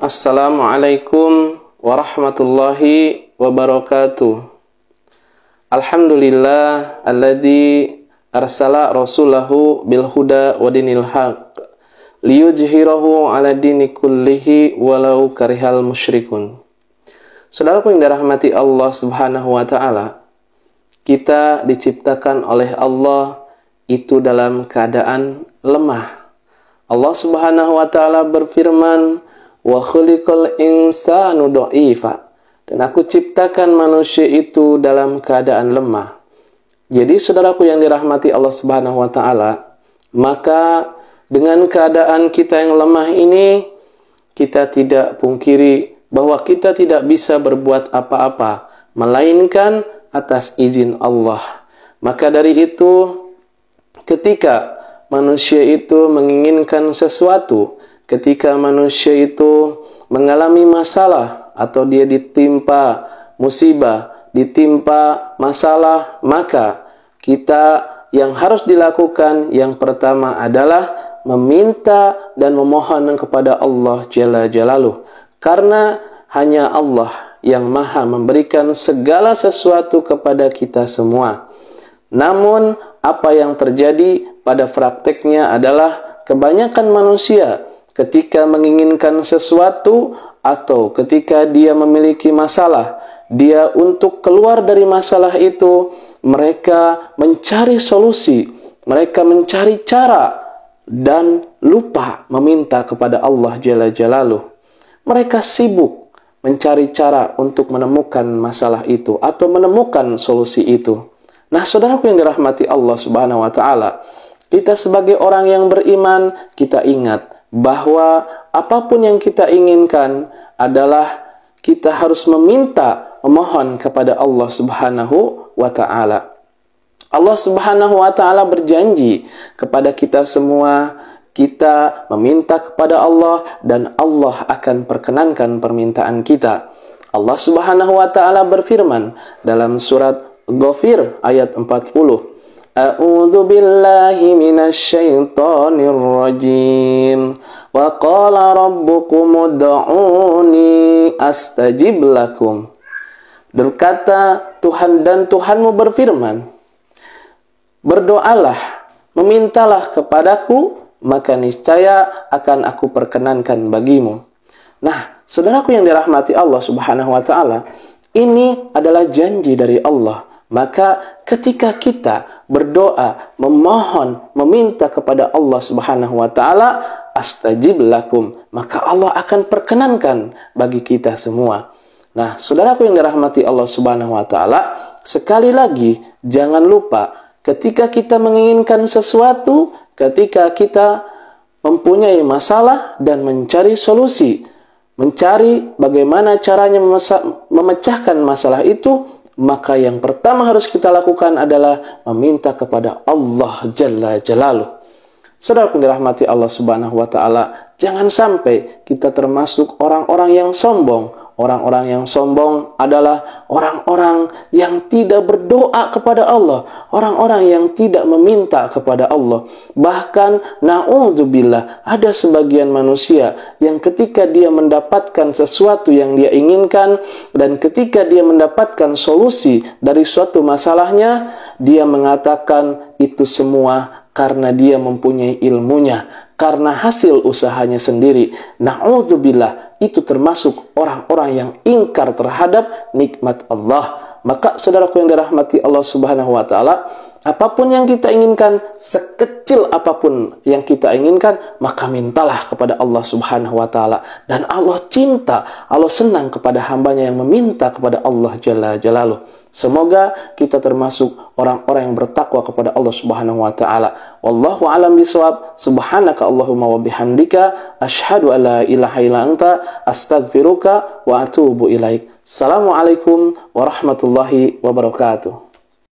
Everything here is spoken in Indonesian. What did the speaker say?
Assalamualaikum warahmatullahi wabarakatuh. Alhamdulillah alladzi arsala rasulahu bil huda wa dinil haq liyujhirahu ala dini kullihi walau karihal musyrikun. Saudaraku yang dirahmati Allah Subhanahu wa taala, kita diciptakan oleh Allah itu dalam keadaan lemah. Allah Subhanahu wa taala berfirman, wa khuliqal insanu dha'ifa, dan aku ciptakan manusia itu dalam keadaan lemah. Jadi saudaraku yang dirahmati Allah Subhanahu wa taala, maka dengan keadaan kita yang lemah ini, kita tidak pungkiri bahwa kita tidak bisa berbuat apa-apa melainkan atas izin Allah. Maka dari itu, ketika manusia itu menginginkan sesuatu, ketika manusia itu mengalami masalah atau dia ditimpa musibah, ditimpa masalah, maka kita yang harus dilakukan yang pertama adalah meminta dan memohon kepada Allah Jalla Jalaluh. Karena hanya Allah yang maha memberikan segala sesuatu kepada kita semua. Namun apa yang terjadi pada prakteknya adalah kebanyakan manusia ketika menginginkan sesuatu atau ketika dia memiliki masalah, dia untuk keluar dari masalah itu, mereka mencari solusi, mereka mencari cara dan lupa meminta kepada Allah Jalla Jalaluh. Mereka sibuk mencari cara untuk menemukan masalah itu atau menemukan solusi itu. Nah, saudaraku yang dirahmati Allah Subhanahu wa taala, kita sebagai orang yang beriman, kita ingat bahwa apapun yang kita inginkan adalah kita harus meminta, memohon kepada Allah Subhanahu wa ta'ala. Allah Subhanahu wa ta'ala berjanji kepada kita semua, kita meminta kepada Allah dan Allah akan perkenankan permintaan kita. Allah Subhanahu wa ta'ala berfirman dalam surat Ghafir ayat 40. A'udzu billahi minasyaitonir rajim. Wa qala rabbukum ud'uni astajib lakum. Berkata Tuhan dan Tuhanmu berfirman, berdoalah, memintalah kepadaku, maka niscaya akan aku perkenankan bagimu. Nah, saudaraku yang dirahmati Allah Subhanahu wa taala, ini adalah janji dari Allah. Maka ketika kita berdoa, memohon, meminta kepada Allah Subhanahu wa taala, astajib lakum, maka Allah akan perkenankan bagi kita semua. Nah, saudaraku yang dirahmati Allah Subhanahu wa taala, sekali lagi jangan lupa ketika kita menginginkan sesuatu, ketika kita mempunyai masalah dan mencari solusi, mencari bagaimana caranya memecahkan masalah itu, maka yang pertama harus kita lakukan adalah meminta kepada Allah Jalla Jalaluh. Saudaraku dirahmati Allah Subhanahu wa taala, jangan sampai kita termasuk orang-orang yang sombong. Orang-orang yang sombong adalah orang-orang yang tidak berdoa kepada Allah, orang-orang yang tidak meminta kepada Allah. Bahkan na'udzubillah, ada sebagian manusia yang ketika dia mendapatkan sesuatu yang dia inginkan dan ketika dia mendapatkan solusi dari suatu masalahnya, dia mengatakan itu semua karena dia mempunyai ilmunya, karena hasil usahanya sendiri. Na'udzubillah, itu termasuk orang-orang yang ingkar terhadap nikmat Allah. Maka saudaraku yang dirahmati Allah Subhanahu wa taala, apapun yang kita inginkan, sekecil apapun yang kita inginkan, maka mintalah kepada Allah Subhanahu wa taala. Dan Allah cinta, Allah senang kepada hambanya yang meminta kepada Allah Jalla Jalaluh. Semoga kita termasuk orang-orang yang bertakwa kepada Allah Subhanahu wa taala. Wallahu a'lam bishawab. Subhanaka Allahumma wa bihamdika asyhadu an la ilaha illa anta astaghfiruka wa atubu ilaik. Assalamualaikum warahmatullahi wabarakatuh.